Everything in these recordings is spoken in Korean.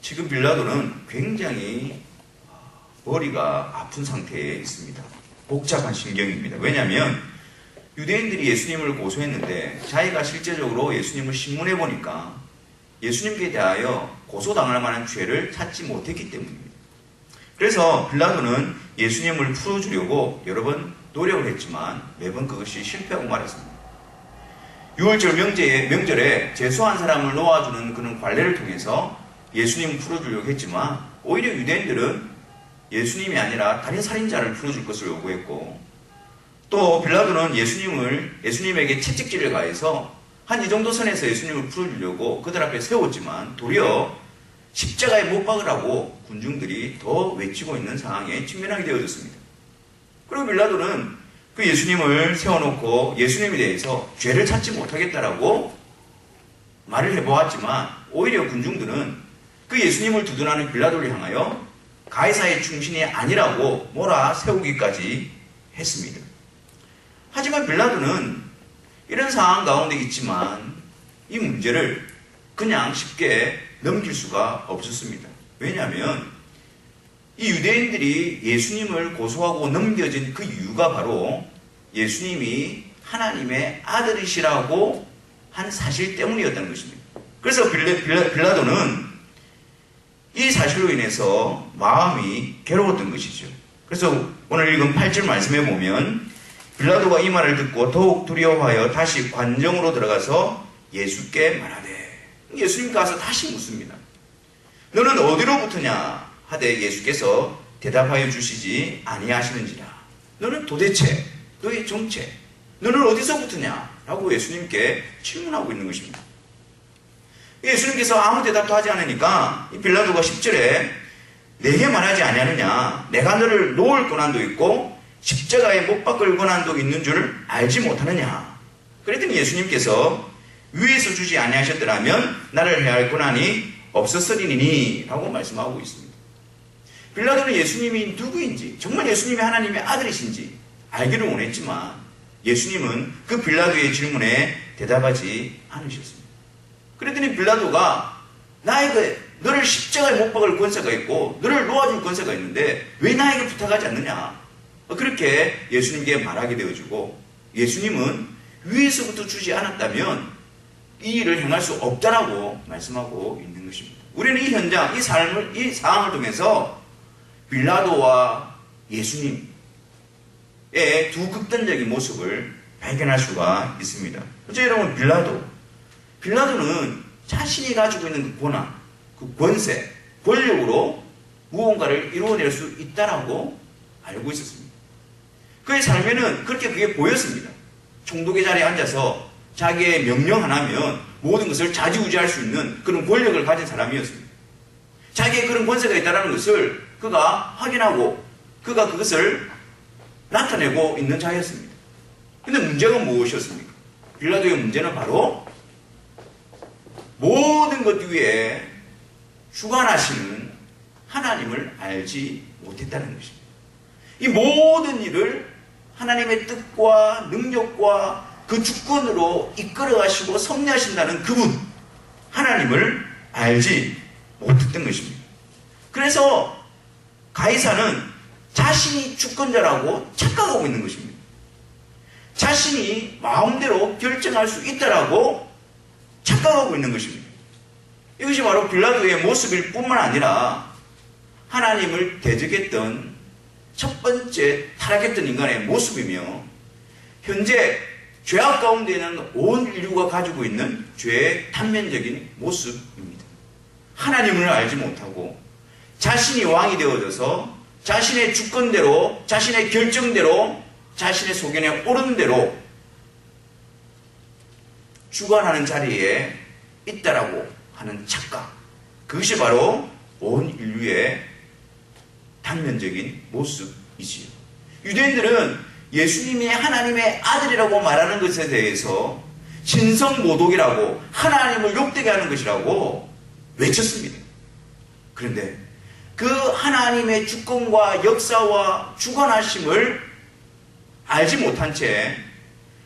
지금 빌라도는 굉장히 머리가 아픈 상태에 있습니다. 복잡한 심경입니다. 왜냐하면 유대인들이 예수님을 고소했는데 자기가 실제적으로 예수님을 신문해 보니까 예수님께 대하여 고소당할 만한 죄를 찾지 못했기 때문입니다. 그래서 빌라도는 예수님을 풀어주려고 여러 번 노력을 했지만 매번 그것이 실패하고 말았습니다. 유월절 명절에 재수한 사람을 놓아주는 그런 관례를 통해서 예수님을 풀어주려고 했지만 오히려 유대인들은 예수님이 아니라 다른 살인자를 풀어줄 것을 요구했고, 또 빌라도는 예수님에게 채찍질을 가해서 한 이 정도 선에서 예수님을 풀어주려고 그들 앞에 세웠지만 도리어 십자가에 못 박으라고 군중들이 더 외치고 있는 상황에 직면하게 되어졌습니다. 그리고 빌라도는 그 예수님을 세워놓고 예수님에 대해서 죄를 찾지 못하겠다라고 말을 해보았지만 오히려 군중들은 그 예수님을 두둔하는 빌라도를 향하여 가이사의 충신이 아니라고 몰아세우기까지 했습니다. 하지만 빌라도는 이런 상황 가운데 있지만 이 문제를 그냥 쉽게 넘길 수가 없었습니다. 왜냐하면 이 유대인들이 예수님을 고소하고 넘겨진 그 이유가 바로 예수님이 하나님의 아들이시라고 한 사실 때문이었다는 것입니다. 그래서 빌라도는 이 사실로 인해서 마음이 괴로웠던 것이죠. 그래서 오늘 읽은 8절 말씀해 보면 빌라도가 이 말을 듣고 더욱 두려워하여 다시 관정으로 들어가서 예수께 말하되, 예수님 가서 다시 묻습니다. 너는 어디로부터냐 하되 예수께서 대답하여 주시지 아니하시는지라. 너는 도대체 너의 정체, 너는 어디서부터냐 라고 예수님께 질문하고 있는 것입니다. 예수님께서 아무 대답도 하지 않으니까 이 빌라도가 10절에 내게 말하지 아니하느냐, 내가 너를 놓을 권한도 있고 십자가에 못 박을 권한도 있는 줄 알지 못하느냐. 그랬더니 예수님께서 위에서 주지 아니하셨더라면 나를 해할 권한이 없었으리니 라고 말씀하고 있습니다. 빌라도는 예수님이 누구인지, 정말 예수님이 하나님의 아들이신지 알기를 원했지만 예수님은 그 빌라도의 질문에 대답하지 않으셨습니다. 그랬더니 빌라도가 나에게 너를 십자가에 못 박을 권세가 있고 너를 놓아줄 권세가 있는데 왜 나에게 부탁하지 않느냐, 그렇게 예수님께 말하게 되어지고, 예수님은 위에서부터 주지 않았다면 이 일을 행할 수 없다라고 말씀하고 있는 것입니다. 우리는 이 현장, 이 상황을 통해서 빌라도와 예수님의 두 극단적인 모습을 발견할 수가 있습니다. 어째 여러분, 빌라도는 자신이 가지고 있는 그 권한, 그 권세, 권력으로 무언가를 이루어낼 수 있다라고 알고 있었습니다. 그의 삶에는 그게 보였습니다. 총독의 자리에 앉아서 자기의 명령 하나면 모든 것을 좌지우지할 수 있는 그런 권력을 가진 사람이었습니다. 자기의 그런 권세가 있다는 것을 그가 확인하고 그가 그것을 나타내고 있는 자였습니다. 그런데 문제가 무엇이었습니까? 빌라도의 문제는 바로 모든 것 위에 주관하시는 하나님을 알지 못했다는 것입니다. 이 모든 일을 하나님의 뜻과 능력과 그 주권으로 이끌어 가시고 섭리하신다는 그분, 하나님을 알지 못했던 것입니다. 그래서 가이사는 자신이 주권자라고 착각하고 있는 것입니다. 자신이 마음대로 결정할 수 있다라고 착각하고 있는 것입니다. 이것이 바로 빌라도의 모습일 뿐만 아니라 하나님을 대적했던 첫 번째 타락했던 인간의 모습이며 현재 죄악 가운데 있는 온 인류가 가지고 있는 죄의 단면적인 모습입니다. 하나님을 알지 못하고 자신이 왕이 되어져서 자신의 주권대로, 자신의 결정대로, 자신의 소견에 옳은 대로 주관하는 자리에 있다라고 하는 착각, 그것이 바로 온 인류의 단면적인 모습이지요. 유대인들은 예수님이 하나님의 아들이라고 말하는 것에 대해서 신성모독이라고, 하나님을 욕되게 하는 것이라고 외쳤습니다. 그런데 그 하나님의 주권과 역사와 주관하심을 알지 못한 채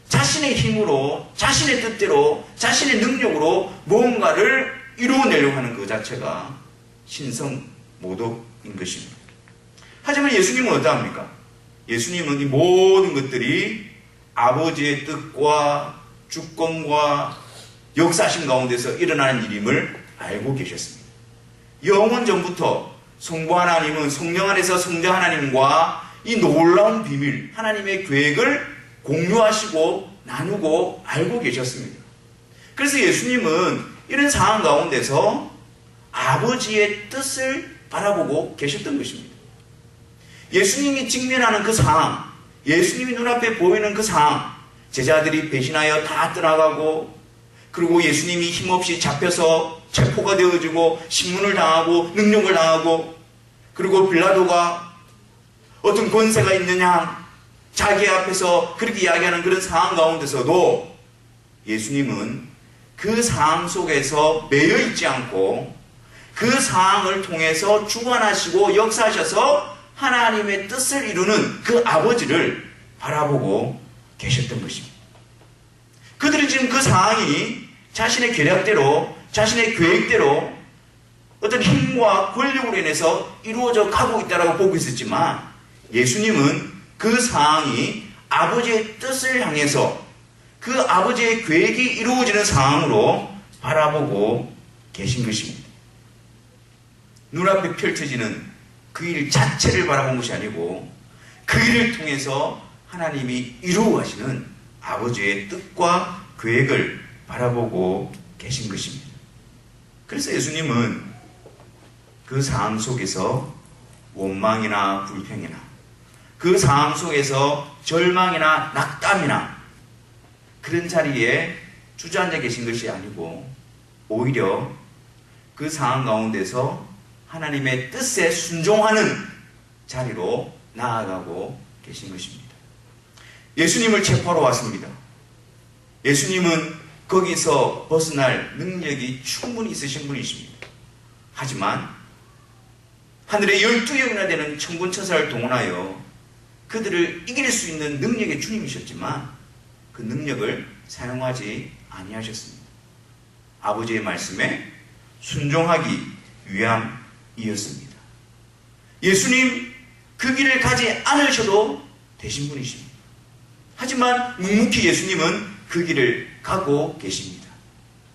자신의 힘으로, 자신의 뜻대로, 자신의 능력으로 무언가를 이루어내려고 하는 그 자체가 신성 모독인 것입니다. 하지만 예수님은 어떠합니까? 예수님은 이 모든 것들이 아버지의 뜻과 주권과 역사심 가운데서 일어나는 일임을 알고 계셨습니다. 영원 전부터 성부 하나님은 성령 안에서 성자 하나님과 이 놀라운 비밀, 하나님의 계획을 공유하시고 나누고 알고 계셨습니다. 그래서 예수님은 이런 상황 가운데서 아버지의 뜻을 바라보고 계셨던 것입니다. 예수님이 직면하는 그 상황, 예수님이 눈앞에 보이는 그 상황, 제자들이 배신하여 다 떠나가고, 그리고 예수님이 힘없이 잡혀서 체포가 되어지고 신문을 당하고 능력을 당하고, 그리고 빌라도가 어떤 권세가 있느냐 자기 앞에서 그렇게 이야기하는 그런 상황 가운데서도 예수님은 그 상황 속에서 매여 있지 않고 그 상황을 통해서 주관하시고 역사하셔서 하나님의 뜻을 이루는 그 아버지를 바라보고 계셨던 것입니다. 그들은 지금 그 상황이 자신의 계략대로, 자신의 계획대로 어떤 힘과 권력으로 인해서 이루어져 가고 있다고 보고 있었지만, 예수님은 그 상황이 아버지의 뜻을 향해서 그 아버지의 계획이 이루어지는 상황으로 바라보고 계신 것입니다. 눈앞에 펼쳐지는 그 일 자체를 바라본 것이 아니고 그 일을 통해서 하나님이 이루어 가시는 아버지의 뜻과 계획을 바라보고 계신 것입니다. 그래서 예수님은 그 상황 속에서 원망이나 불평이나 그 상황 속에서 절망이나 낙담이나 그런 자리에 주저앉아 계신 것이 아니고 오히려 그 상황 가운데서 하나님의 뜻에 순종하는 자리로 나아가고 계신 것입니다. 예수님을 체포하러 왔습니다. 예수님은 거기서 벗어날 능력이 충분히 있으신 분이십니다. 하지만 하늘의 12영이나 되는 천군천사를 동원하여 그들을 이길 수 있는 능력의 주님이셨지만 그 능력을 사용하지 아니하셨습니다. 아버지의 말씀에 순종하기 위함이었습니다. 예수님 그 길을 가지 않으셔도 되신 분이십니다. 하지만 묵묵히 예수님은 그 길을 가고 계십니다.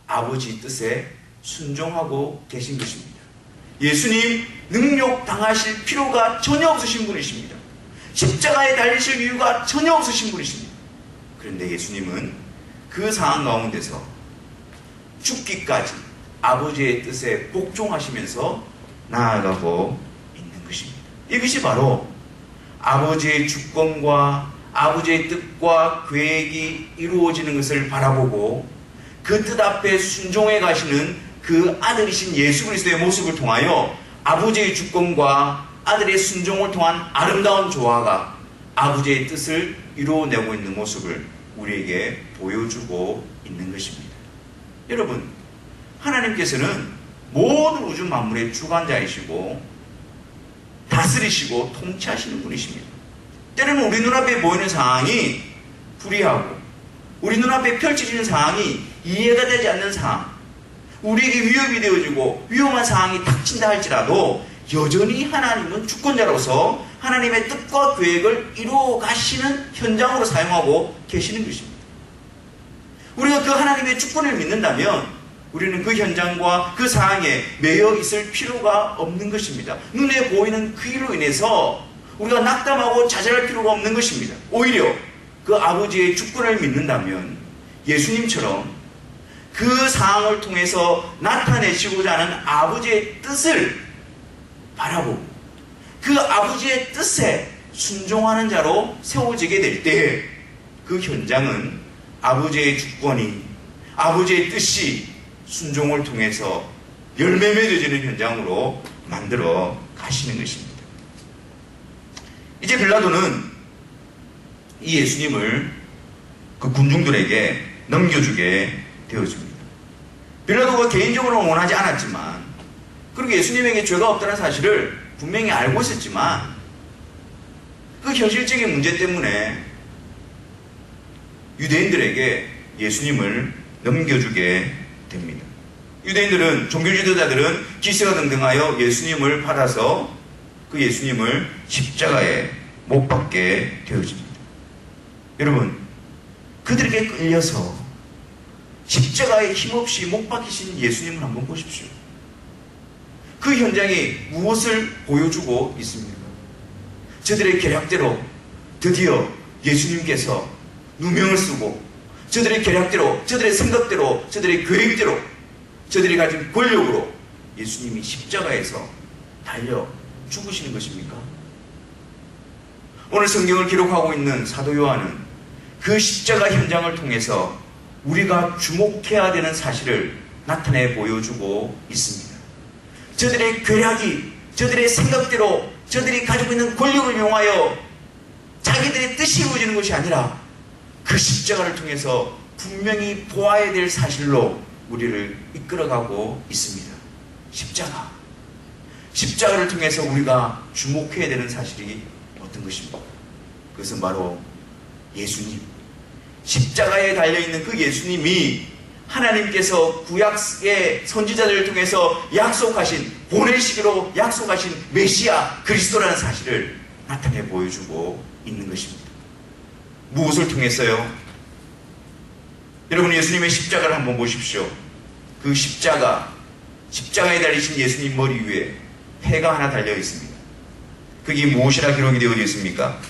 아버지 뜻에 순종하고 계신 것입니다. 예수님 능욕 당하실 필요가 전혀 없으신 분이십니다. 십자가에 달리실 이유가 전혀 없으신 분이십니다. 그런데 예수님은 그 상황 가운데서 죽기까지 아버지의 뜻에 복종하시면서 나아가고 있는 것입니다. 이것이 바로 아버지의 주권과 아버지의 뜻과 계획이 이루어지는 것을 바라보고 그 뜻 앞에 순종해 가시는 그 아들이신 예수 그리스도의 모습을 통하여 아버지의 주권과 아들의 순종을 통한 아름다운 조화가 아버지의 뜻을 이루어내고 있는 모습을 우리에게 보여주고 있는 것입니다. 여러분, 하나님께서는 모든 우주 만물의 주관자이시고 다스리시고 통치하시는 분이십니다. 때로는 우리 눈앞에 보이는 상황이 불의하고 우리 눈앞에 펼쳐지는 상황이 이해가 되지 않는 상황, 우리에게 위협이 되어지고 위험한 상황이 닥친다 할지라도 여전히 하나님은 주권자로서 하나님의 뜻과 계획을 이루어 가시는 현장으로 사용하고 계시는 것입니다. 우리가 그 하나님의 주권을 믿는다면 우리는 그 현장과 그 상황에 매여 있을 필요가 없는 것입니다. 눈에 보이는 그 일로 인해서 우리가 낙담하고 좌절할 필요가 없는 것입니다. 오히려 그 아버지의 주권을 믿는다면 예수님처럼 그 상황을 통해서 나타내시고자 하는 아버지의 뜻을 바라보고 그 아버지의 뜻에 순종하는 자로 세워지게 될 때 그 현장은 아버지의 주권이, 아버지의 뜻이 순종을 통해서 열매 맺어지는 현장으로 만들어 가시는 것입니다. 이제 빌라도는 이 예수님을 그 군중들에게 넘겨주게 되어집니다. 빌라도가 개인적으로는 원하지 않았지만, 그리고 예수님에게 죄가 없다는 사실을 분명히 알고 있었지만 그 현실적인 문제 때문에 유대인들에게 예수님을 넘겨주게 됩니다. 유대인들은, 종교 지도자들은 기스가 등등하여 예수님을 받아서 그 예수님을 십자가에 못 박게 되어집니다. 여러분, 그들에게 끌려서 십자가에 힘없이 못 박히신 예수님을 한번 보십시오. 그 현장이 무엇을 보여주고 있습니까? 저들의 계략대로 드디어 예수님께서 누명을 쓰고 저들의 계략대로, 저들의 생각대로, 저들의 계획대로, 저들이 가진 권력으로 예수님이 십자가에서 달려 죽으시는 것입니까? 오늘 성경을 기록하고 있는 사도 요한은 그 십자가 현장을 통해서 우리가 주목해야 되는 사실을 나타내 보여주고 있습니다. 저들의 계략이, 저들의 생각대로, 저들이 가지고 있는 권력을 이용하여 자기들의 뜻이 이루어지는 것이 아니라 그 십자가를 통해서 분명히 보아야 될 사실로 우리를 이끌어가고 있습니다. 십자가. 십자가를 통해서 우리가 주목해야 되는 사실이 어떤 것입니까? 그것은 바로 예수님. 십자가에 달려있는 그 예수님이 하나님께서 구약의 선지자들을 통해서 약속하신, 보내시기로 약속하신 메시아 그리스도라는 사실을 나타내 보여주고 있는 것입니다. 무엇을 통해서요? 여러분, 예수님의 십자가를 한번 보십시오. 그 십자가에 달리신 예수님 머리 위에 패가 하나 달려 있습니다. 그게 무엇이라 기록이 되어 있습니까?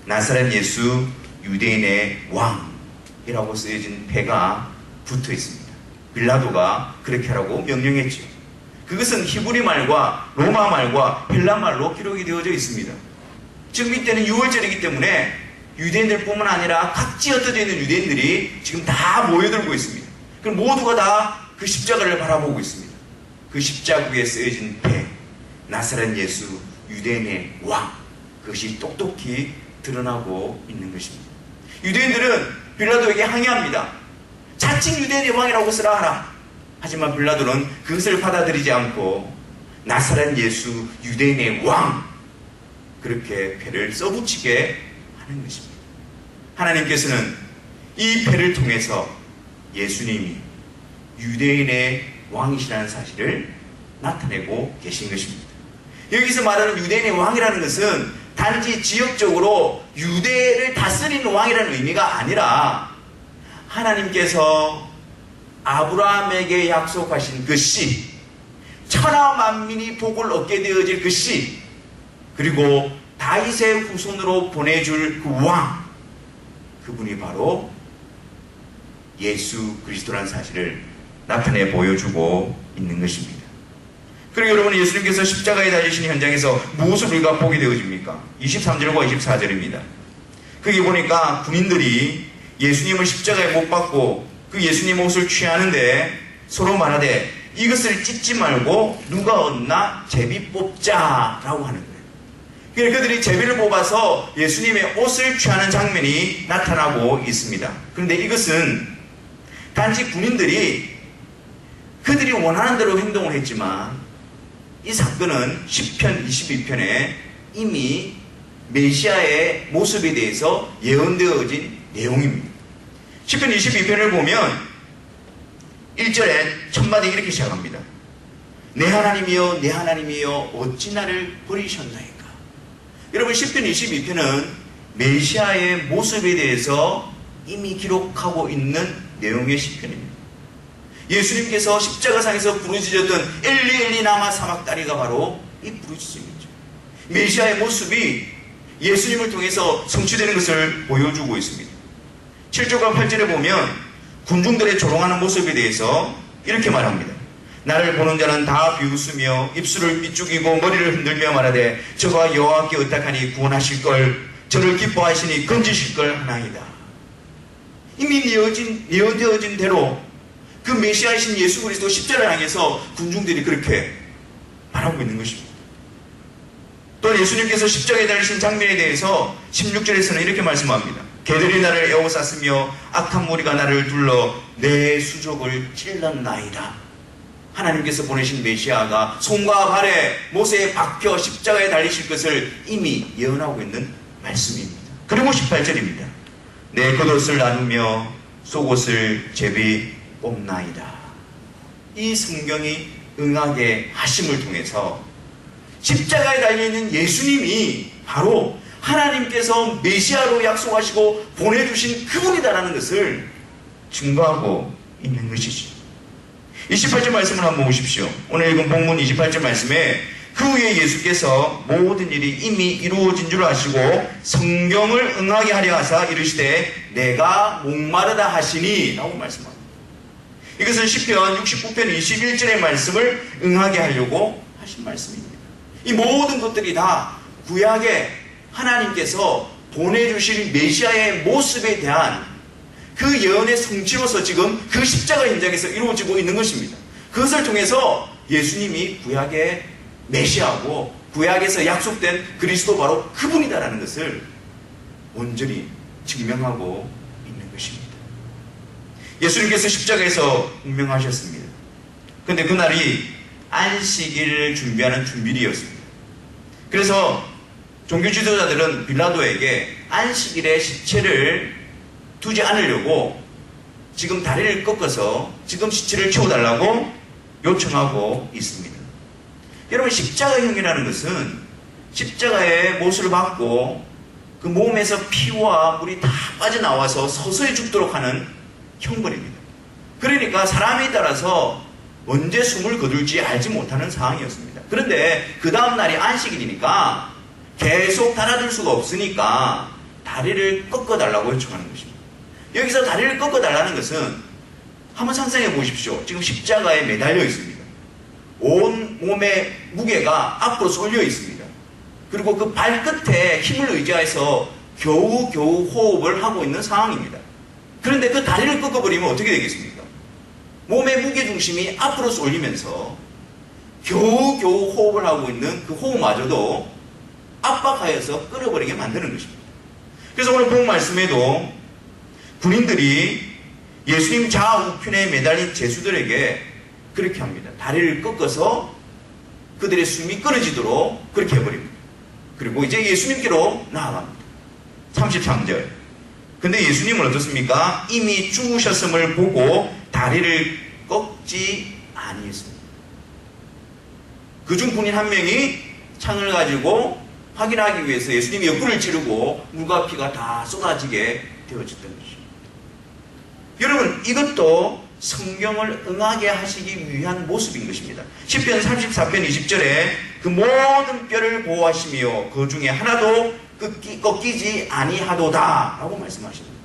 나사렛 예수 유대인의 왕이라고 쓰여진 패가 붙어 있습니다. 빌라도가 그렇게 하라고 명령했죠. 그것은 히브리 말과 로마 말과 헬라 말로 기록이 되어져 있습니다. 지금 이때는 6월절이기 때문에 유대인들뿐만 아니라 각지 흩어져 있는 유대인들이 지금 다 모여들고 있습니다. 그럼 모두가 다 그 십자가를 바라보고 있습니다. 그 십자가에 쓰여진 패, 나사렛 예수 유대인의 왕, 그것이 똑똑히 드러나고 있는 것입니다. 유대인들은 빌라도에게 항의합니다. 자칭 유대인의 왕이라고 쓰라 하라. 하지만 빌라도는 그것을 받아들이지 않고 나사렛 예수 유대인의 왕, 그렇게 패를 써붙이게 하는 것입니다. 하나님께서는 이 패를 통해서 예수님이 유대인의 왕이시라는 사실을 나타내고 계신 것입니다. 여기서 말하는 유대인의 왕이라는 것은 단지 지역적으로 유대를 다스리는 왕이라는 의미가 아니라 하나님께서 아브라함에게 약속하신 그 씨, 천하 만민이 복을 얻게 되어질 그 씨, 그리고 다윗의 후손으로 보내줄 그 왕, 그분이 바로 예수 그리스도라는 사실을 나타내 보여주고 있는 것입니다. 그리고 여러분, 예수님께서 십자가에 달리신 현장에서 무엇을 우리가 보게 되어집니까? 23절과 24절입니다. 거기 보니까 군인들이 예수님을 십자가에 못 박고 그 예수님 옷을 취하는데 서로 말하되 이것을 찢지 말고 누가 얻나 제비 뽑자라고 하는 거예요. 그러니까 그들이 제비를 뽑아서 예수님의 옷을 취하는 장면이 나타나고 있습니다. 그런데 이것은 단지 군인들이 그들이 원하는 대로 행동을 했지만 이 사건은 시편 22편에 이미 메시아의 모습에 대해서 예언되어진 내용입니다. 시편 22편을 보면 1절에 첫 마디 이렇게 시작합니다. 내 하나님이여 내 하나님이여 어찌 나를 버리셨나이까. 여러분, 시편 22편은 메시아의 모습에 대해서 이미 기록하고 있는 내용의 시편입니다. 예수님께서 십자가상에서 부르짖었던 엘리 엘리 라마 사박다니가 바로 이 부르짖음이죠. 메시아의 모습이 예수님을 통해서 성취되는 것을 보여주고 있습니다. 7절과 8절에 보면 군중들의 조롱하는 모습에 대해서 이렇게 말합니다. 나를 보는 자는 다 비웃으며 입술을 삐죽이고 머리를 흔들며 말하되 저가 여호와께 의탁하니 구원하실걸, 저를 기뻐하시니 건지실걸 하나이다. 이미 예언되어진 대로 그 메시아이신 예수 그리스도 십자가를 향해서 군중들이 그렇게 말하고 있는 것입니다. 또 예수님께서 십자가에 달리신 장면에 대해서 16절에서는 이렇게 말씀합니다. 개들이 나를 에워쌌으며 악한 무리가 나를 둘러 내 수족을 찔렀나이다. 하나님께서 보내신 메시아가 손과 발에 못에 박혀 십자가에 달리실 것을 이미 예언하고 있는 말씀입니다. 그리고 18절입니다. 내 겉옷을 나누며 속옷을 제비 뽑나이다. 이 성경이 응하게 하심을 통해서 십자가에 달려있는 예수님이 바로 하나님께서 메시아로 약속하시고 보내주신 그분이다라는 것을 증거하고 있는 것이죠. 28절 말씀을 한번 보십시오. 오늘 읽은 본문 28절 말씀에 그 후에 예수께서 모든 일이 이미 이루어진 줄 아시고 성경을 응하게 하려 하사 이르시되 내가 목마르다 하시니 라고 말씀합니다. 이것은 시편 69편 21절의 말씀을 응하게 하려고 하신 말씀입니다. 이 모든 것들이 다 구약에 하나님께서 보내주실 메시아의 모습에 대한 그 예언의 성취로서 지금 그 십자가 현장에서 이루어지고 있는 것입니다. 그것을 통해서 예수님이 구약의 메시아고 구약에서 약속된 그리스도 바로 그분이다라는 것을 온전히 증명하고 있는 것입니다. 예수님께서 십자가에서 운명하셨습니다. 그런데 그날이 안식일을 준비하는 준비일이었습니다. 그래서 종교 지도자들은 빌라도에게 안식일에 시체를 두지 않으려고 지금 다리를 꺾어서 지금 시체를 치워달라고 요청하고 있습니다. 여러분, 십자가형이라는 것은 십자가의 못을 받고 그 몸에서 피와 물이 다 빠져나와서 서서히 죽도록 하는 형벌입니다. 그러니까 사람에 따라서 언제 숨을 거둘지 알지 못하는 상황이었습니다. 그런데 그 다음날이 안식일이니까 계속 달아둘 수가 없으니까 다리를 꺾어달라고 요청하는 것입니다. 여기서 다리를 꺾어달라는 것은 한번 상상해 보십시오. 지금 십자가에 매달려 있습니다. 온 몸의 무게가 앞으로 쏠려 있습니다. 그리고 그 발끝에 힘을 의지해서 겨우겨우 호흡을 하고 있는 상황입니다. 그런데 그 다리를 꺾어버리면 어떻게 되겠습니까? 몸의 무게중심이 앞으로 쏠리면서 겨우겨우 호흡을 하고 있는 그 호흡마저도 압박하여서 끊어버리게 만드는 것입니다. 그래서 오늘 본 말씀에도 군인들이 예수님 좌우편에 매달린 제수들에게 그렇게 합니다. 다리를 꺾어서 그들의 숨이 끊어지도록 그렇게 해버립니다. 그리고 이제 예수님께로 나아갑니다. 33절. 근데 예수님은 어떻습니까? 이미 죽으셨음을 보고 다리를 꺾지 아니했습니다. 그중 군인 한 명이 창을 가지고 확인하기 위해서 예수님이 옆구리를 찌르고 물과 피가 다 쏟아지게 되어졌던 것입니다. 여러분, 이것도 성경을 응하게 하시기 위한 모습인 것입니다. 시편 34편 20절에 그 모든 뼈를 보호하시며 그 중에 하나도 꺾이지 아니하도다 라고 말씀하십니다.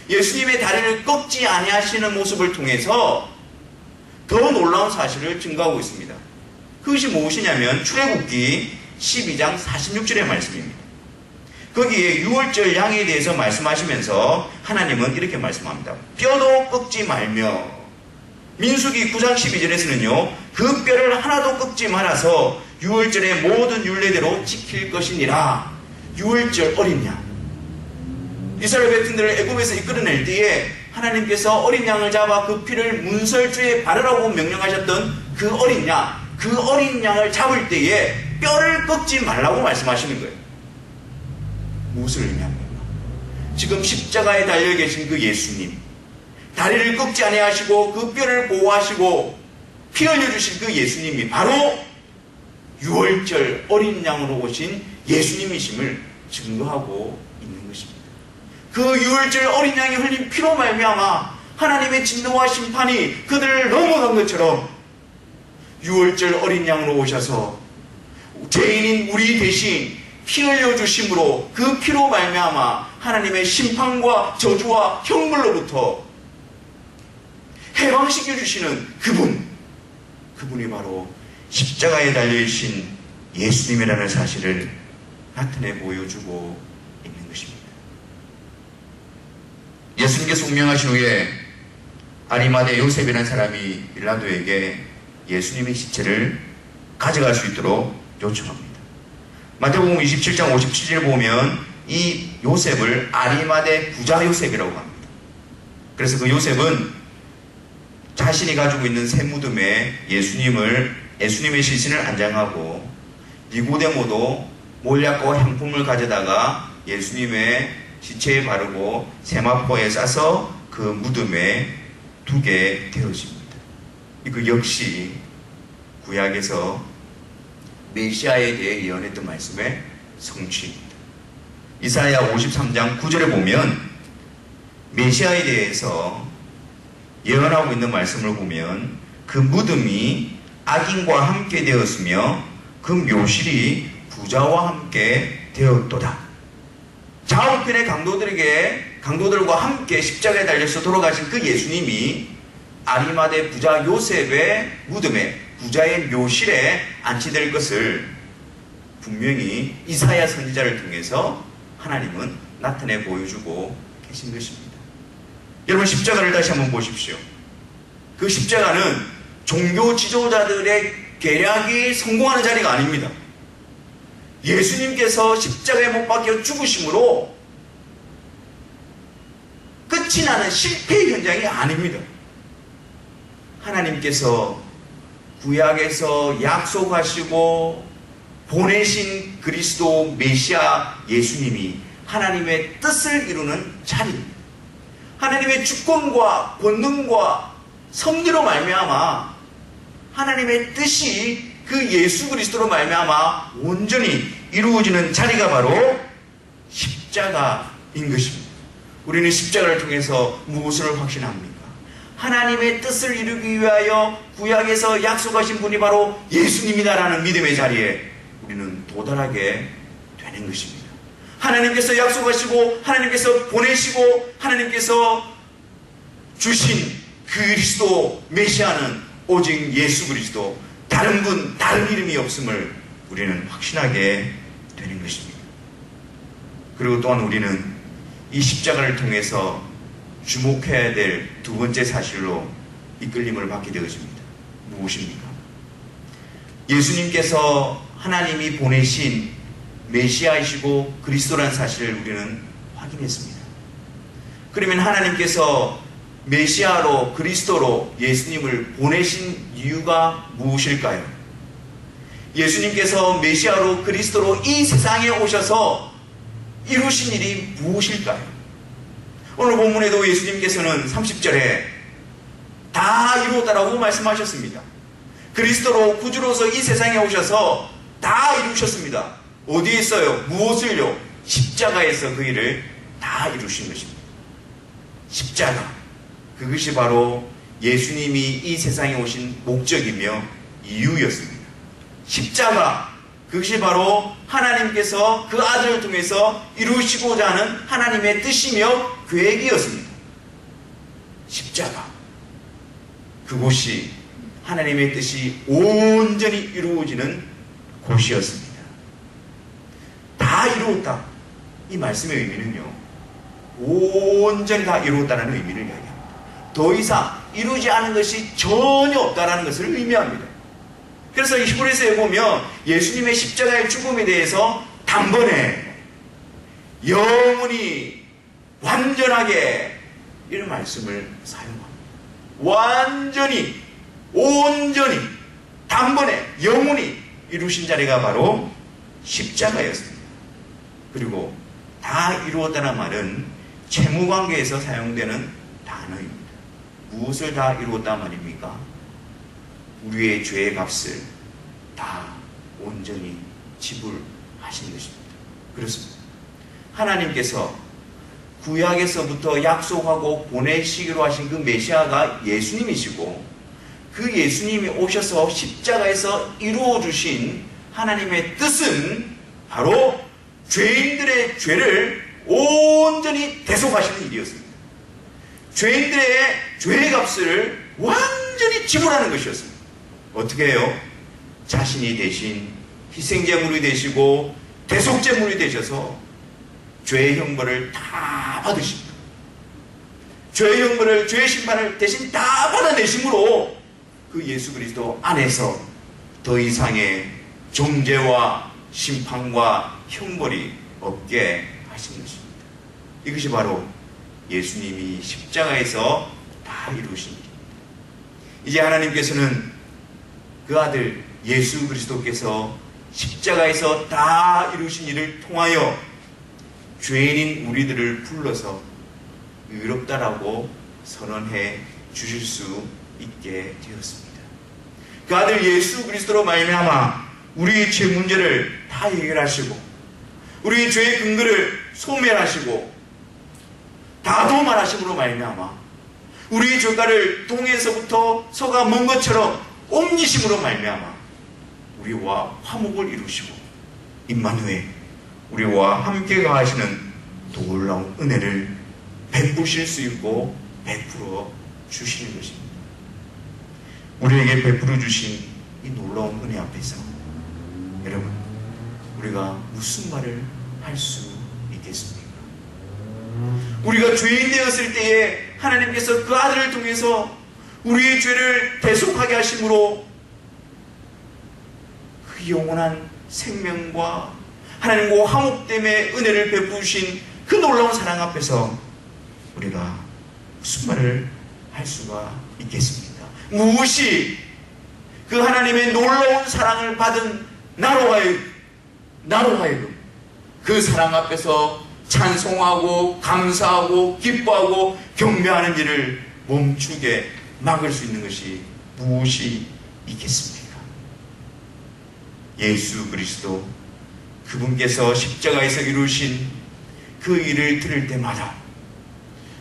예수님의 다리를 꺾지 아니하시는 모습을 통해서 더 놀라운 사실을 증거하고 있습니다. 그것이 무엇이냐면 출애굽기 12장 46절의 말씀입니다. 거기에 유월절 양에 대해서 말씀하시면서 하나님은 이렇게 말씀합니다. 뼈도 꺾지 말며, 민수기 9장 12절에서는요 그 뼈를 하나도 꺾지 말아서 유월절의 모든 율례대로 지킬 것이니라. 유월절 어린 양, 이스라엘 백성들을 애굽에서 이끌어낼 때에 하나님께서 어린 양을 잡아 그 피를 문설주에 바르라고 명령하셨던 그 어린 양, 그 어린 양을 잡을 때에 뼈를 꺾지 말라고 말씀하시는 거예요. 무엇을 의미합니까? 지금 십자가에 달려 계신 그 예수님, 다리를 꺾지 아니하시고 그 뼈를 보호하시고 피 흘려주신 그 예수님이 바로 유월절 어린 양으로 오신 예수님이심을 증거하고 있는 것입니다. 그 유월절 어린 양이 흘린 피로 말미암아 하나님의 진노와 심판이 그들을 넘어간 것처럼 유월절 어린 양으로 오셔서 죄인인 우리 대신 피 흘려주심으로 그 피로 말미암아 하나님의 심판과 저주와 형벌로부터 해방시켜 주시는 그분이 바로 십자가에 달려있신 예수님이라는 사실을 나타내 보여주고 있는 것입니다. 예수님께서 운명하신 후에 아리마대 요셉이라는 사람이 빌라도에게 예수님의 시체를 가져갈 수 있도록 요청합니다. 마태복음 27장 57절 보면 이 요셉을 아리마대 부자 요셉이라고 합니다. 그래서 그 요셉은 자신이 가지고 있는 새 무덤에 예수님의 시신을 안장하고 니고데모도 몰약과 향품을 가져다가 예수님의 시체에 바르고 세마포에 싸서 그 무덤에 두게 되어집니다. 그 역시 구약에서 메시아에 대해 예언했던 말씀의 성취입니다. 이사야 53장 9절에 보면 메시아에 대해서 예언하고 있는 말씀을 보면 그 무덤이 악인과 함께 되었으며 그 묘실이 부자와 함께 되었도다. 좌우편의 강도들과 함께 십자가에 달려서 돌아가신 그 예수님이 아리마대 부자 요셉의 무덤에 부자의 묘실에 안치될 것을 분명히 이사야 선지자를 통해서 하나님은 나타내 보여주고 계신 것입니다. 여러분, 십자가를 다시 한번 보십시오. 그 십자가는 종교 지도자들의 계략이 성공하는 자리가 아닙니다. 예수님께서 십자가에 못 박혀 죽으심으로 끝이 나는 실패의 현장이 아닙니다. 하나님께서 구약에서 약속하시고 보내신 그리스도 메시아 예수님이 하나님의 뜻을 이루는 자리입니다. 하나님의 주권과 권능과 섭리로 말미암아 하나님의 뜻이 그 예수 그리스도로 말미암아 온전히 이루어지는 자리가 바로 십자가인 것입니다. 우리는 십자가를 통해서 무엇을 확신합니까? 하나님의 뜻을 이루기 위하여 구약에서 약속하신 분이 바로 예수님이다라는 믿음의 자리에 우리는 도달하게 되는 것입니다. 하나님께서 약속하시고 하나님께서 보내시고 하나님께서 주신 그리스도 메시아는 오직 예수 그리스도, 다른 분, 다른 이름이 없음을 우리는 확신하게 되는 것입니다. 그리고 또한 우리는 이 십자가를 통해서 주목해야 될 두 번째 사실로 이끌림을 받게 되어집니다. 무엇입니까? 예수님께서 하나님이 보내신 메시아이시고 그리스도라는 사실을 우리는 확인했습니다. 그러면 하나님께서 메시아로 그리스도로 예수님을 보내신 이유가 무엇일까요? 예수님께서 메시아로 그리스도로 이 세상에 오셔서 이루신 일이 무엇일까요? 오늘 본문에도 예수님께서는 30절에 다 이루었다라고 말씀하셨습니다. 그리스도로 구주로서 이 세상에 오셔서 다 이루셨습니다. 어디에 있어요? 무엇을요? 십자가에서 그 일을 다 이루신 것입니다. 십자가, 그것이 바로 예수님이 이 세상에 오신 목적이며 이유였습니다. 십자가, 그것이 바로 하나님께서 그 아들을 통해서 이루시고자 하는 하나님의 뜻이며 계획이었습니다. 십자가, 그곳이 하나님의 뜻이 온전히 이루어지는 곳이었습니다. 다 이루었다. 이 말씀의 의미는요, 온전히 다 이루었다는 의미를 이야기합니다. 더 이상 이루지 않은 것이 전혀 없다는 것을 의미합니다. 그래서 히브리서에 보면 예수님의 십자가의 죽음에 대해서 단번에 영원히 완전하게 이런 말씀을 사용합니다. 완전히, 온전히, 단번에, 영원히 이루신 자리가 바로 십자가였습니다. 그리고 다 이루었다는 말은 채무관계에서 사용되는 단어입니다. 무엇을 다 이루었단 말입니까? 우리의 죄의 값을 다 온전히 지불하신 것입니다. 그렇습니다. 하나님께서 구약에서부터 약속하고 보내시기로 하신 그 메시아가 예수님이시고, 그 예수님이 오셔서 십자가에서 이루어주신 하나님의 뜻은 바로 죄인들의 죄를 온전히 대속하시는 일이었습니다. 죄인들의 죄의 값을 완전히 지불하는 것이었습니다. 어떻게 해요? 자신이 대신 희생제물이 되시고 대속제물이 되셔서 죄의 형벌을 다 받으십니다. 죄의 형벌을, 죄의 심판을 대신 다 받아내심으로 그 예수 그리스도 안에서 더 이상의 정죄와 심판과 형벌이 없게 하신 것입니다. 이것이 바로 예수님이 십자가에서 다 이루신 일입니다. 이제 하나님께서는 그 아들 예수 그리스도께서 십자가에서 다 이루신 일을 통하여 죄인인 우리들을 불러서 의롭다라고 선언해 주실 수 있게 되었습니다. 그 아들 예수 그리스도로 말미암아 우리의 죄 문제를 다 해결하시고 우리의 죄의 근거를 소멸하시고 다 도말하심으로 말미암아 우리의 죄가를 동에서부터 서가 먼 것처럼 옮기심으로 말미암아 우리와 화목을 이루시고 임마누엘 우리와 함께 가하시는 놀라운 은혜를 베푸실 수 있고 베풀어 주시는 것입니다. 우리에게 베풀어 주신 이 놀라운 은혜 앞에서 여러분 우리가 무슨 말을 할 수 있겠습니까? 우리가 죄인 되었을 때에 하나님께서 그 아들을 통해서 우리의 죄를 대속하게 하심으로 그 영원한 생명과 하나님과 화목됨의 은혜를 베푸신 그 놀라운 사랑 앞에서 우리가 무슨 말을 할 수가 있겠습니까? 무엇이 그 하나님의 놀라운 사랑을 받은 나로 하여금 그 사랑 앞에서 찬송하고 감사하고 기뻐하고 경배하는 일을 멈추게 막을 수 있는 것이 무엇이 있겠습니까? 예수 그리스도 그분께서 십자가에서 이루신 그 일을 들을 때마다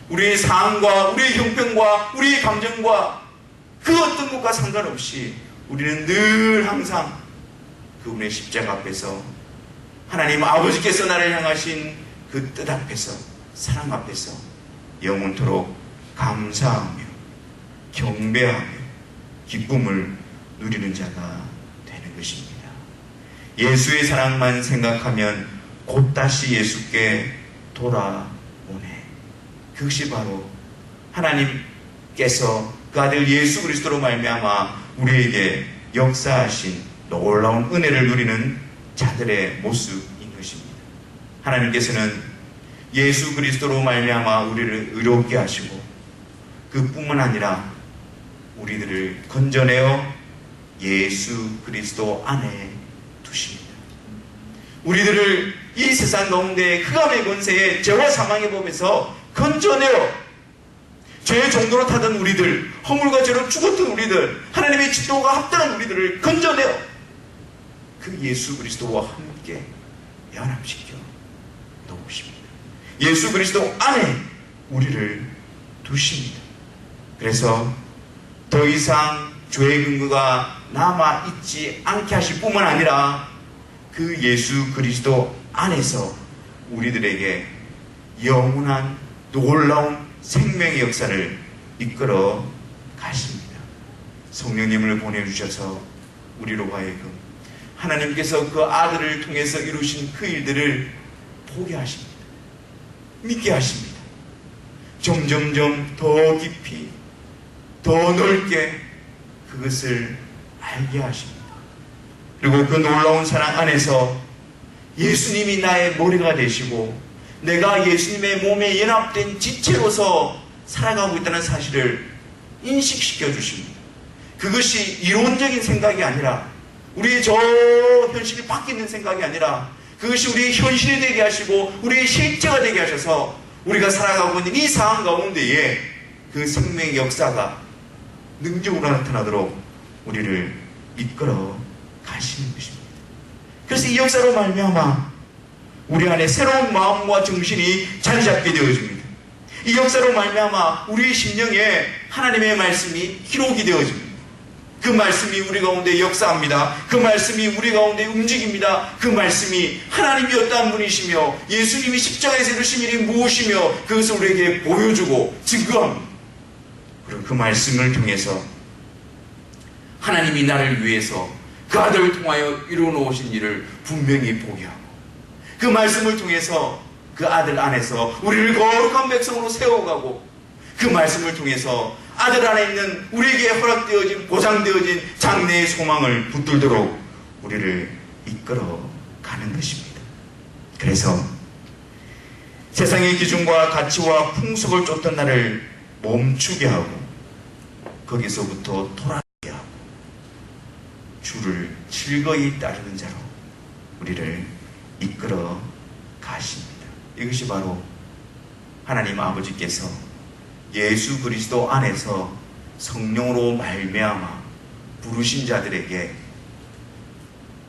우리의 상황과 우리의 형편과 우리의 감정과 그 어떤 것과 상관없이 우리는 늘 항상 그분의 십자가 앞에서 하나님 아버지께서 나를 향하신 그 뜻 앞에서 사랑 앞에서 영원토록 감사하며 경배하며 기쁨을 누리는 자가 되는 것입니다. 예수의 사랑만 생각하면 곧 다시 예수께 돌아오네. 그것이 바로 하나님께서 그 아들 예수 그리스도로 말미암아 우리에게 역사하신 놀라운 은혜를 누리는 자들의 모습인 것입니다. 하나님께서는 예수 그리스도로 말미암아 우리를 의롭게 하시고 그뿐만 아니라 우리들을 건져내어 예수 그리스도 안에 두십니다. 우리들을 이 세상 가운데 흑암의 권세에 죄와 사망의 법에서 건져내어 죄의 정도로 타던 우리들, 허물과 죄로 죽었던 우리들, 하나님의 진노가 합당한 우리들을 건져내어 그 예수 그리스도와 함께 연합시켜 놓으십니다. 예수 그리스도 안에 우리를 두십니다. 그래서 더 이상 죄의 근거가 남아있지 않게 하실 뿐만 아니라 그 예수 그리스도 안에서 우리들에게 영원한 놀라운 생명의 역사를 이끌어 가십니다. 성령님을 보내주셔서 우리로 하여금 하나님께서 그 아들을 통해서 이루신 그 일들을 보게 하십니다. 믿게 하십니다. 점점점 더 깊이 더 넓게 그것을 알게 하십니다. 그리고 그 놀라운 사랑 안에서 예수님이 나의 머리가 되시고 내가 예수님의 몸에 연합된 지체로서 살아가고 있다는 사실을 인식시켜 주십니다. 그것이 이론적인 생각이 아니라 우리의 저 현실이 바뀌는 생각이 아니라 그것이 우리의 현실이 되게 하시고 우리의 실제가 되게 하셔서 우리가 살아가고 있는 이 상황 가운데에 그 생명의 역사가 능력으로 나타나도록 우리를 이끌어 가시는 것입니다. 그래서 이 역사로 말미암아 우리 안에 새로운 마음과 정신이 자리 잡게 되어집니다. 이 역사로 말미암아 우리의 심령에 하나님의 말씀이 기록이 되어집니다. 그 말씀이 우리 가운데 역사합니다. 그 말씀이 우리 가운데 움직입니다. 그 말씀이 하나님이 어떠한 분이시며 예수님이 십자가에서 이루신 일이 무엇이며 그것을 우리에게 보여주고 증거합니다. 그리고 그 말씀을 통해서 하나님이 나를 위해서 그 아들을 통하여 이루어 놓으신 일을 분명히 보게 하고 그 말씀을 통해서 그 아들 안에서 우리를 거룩한 백성으로 세워가고 그 말씀을 통해서 아들 안에 있는 우리에게 허락되어진 보장되어진 장래의 소망을 붙들도록 우리를 이끌어 가는 것입니다. 그래서 세상의 기준과 가치와 풍속을 쫓던 나를 멈추게 하고 거기서부터 돌아가게 하고 주를 즐거이 따르는 자로 우리를 이끌어 가십니다. 이것이 바로 하나님 아버지께서 예수 그리스도 안에서 성령으로 말미암아 부르신 자들에게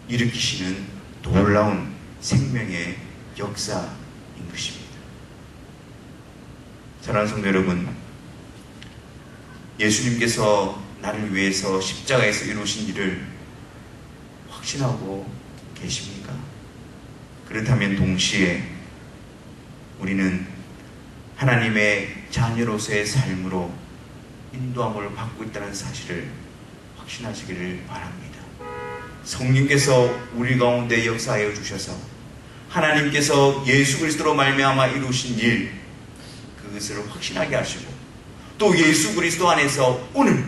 일으키시는 놀라운 생명의 역사인 것입니다. 사랑하는 성도 여러분, 예수님께서 나를 위해서 십자가에서 이루신 일을 확신하고 계십니까? 그렇다면 동시에 우리는 하나님의 자녀로서의 삶으로 인도함을 받고 있다는 사실을 확신하시기를 바랍니다. 성령께서 우리 가운데 역사하여 주셔서 하나님께서 예수 그리스도로 말미암아 이루신 일, 그것을 확신하게 하시고 또 예수 그리스도 안에서 오늘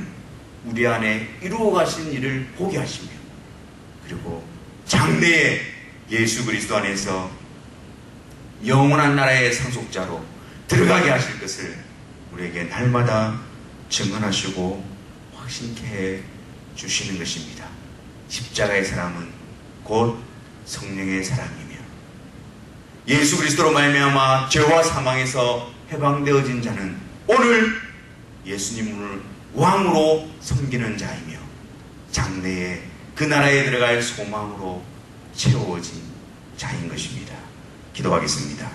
우리 안에 이루어 가신 일을 보게 하시며 그리고 장래에 예수 그리스도 안에서 영원한 나라의 상속자로 들어가게 하실 것을 우리에게 날마다 증언하시고 확신케 해 주시는 것입니다. 십자가의 사랑은 곧 성령의 사랑이며 예수 그리스도로 말미암아 죄와 사망에서 해방되어진 자는 오늘 예수님을 왕으로 섬기는 자이며 장래에 그 나라에 들어갈 소망으로 채워진 자인 것입니다. 기도하겠습니다.